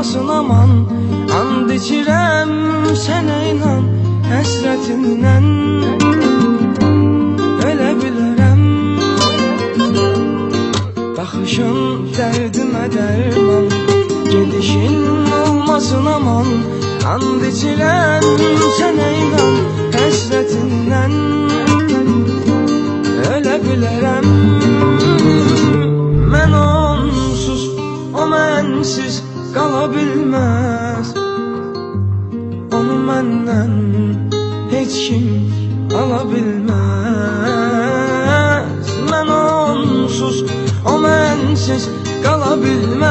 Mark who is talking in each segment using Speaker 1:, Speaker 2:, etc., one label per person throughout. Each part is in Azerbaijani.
Speaker 1: olmasın aman. And içirəm sənə inan, həsrətindən ölə bilərəm. Baxışın dərdimə dərman, gedişin olmasın aman. And içirəm sənə inan, həsrətindən ölə bilərəm. Mən onsuz, o mənsiz qala bilməz. Onu məndən heç kim ala bilməz. Mən onsuz, o mənsiz qala bilməz.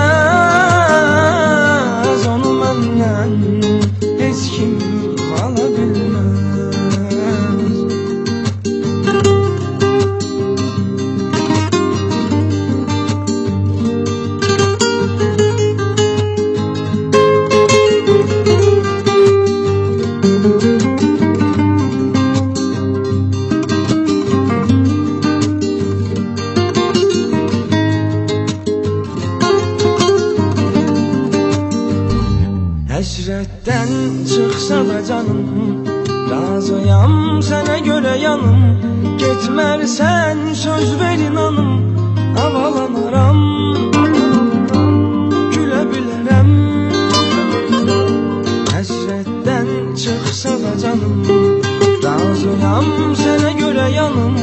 Speaker 1: Onu məndən heç kim ala bilməz. Həsrətdən çıxsa da canım, razıyam sənə görə yanım. Getmərsən söz ver inanım, havalanaram, gülə bilərəm. Həsrətdən çıxsa da canım, razıyam sənə görə yanım.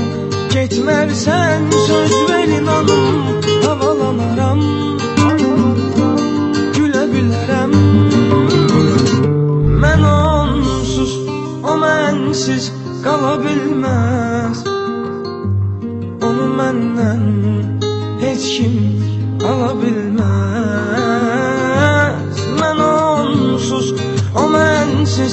Speaker 1: Getmərsən söz ver inanım, havalanaram, gülə bilərəm. Mən onsuz, o mənsiz qala bilməz. Onu məndən heç kim ala bilməz. Mən onsuz, o mənsiz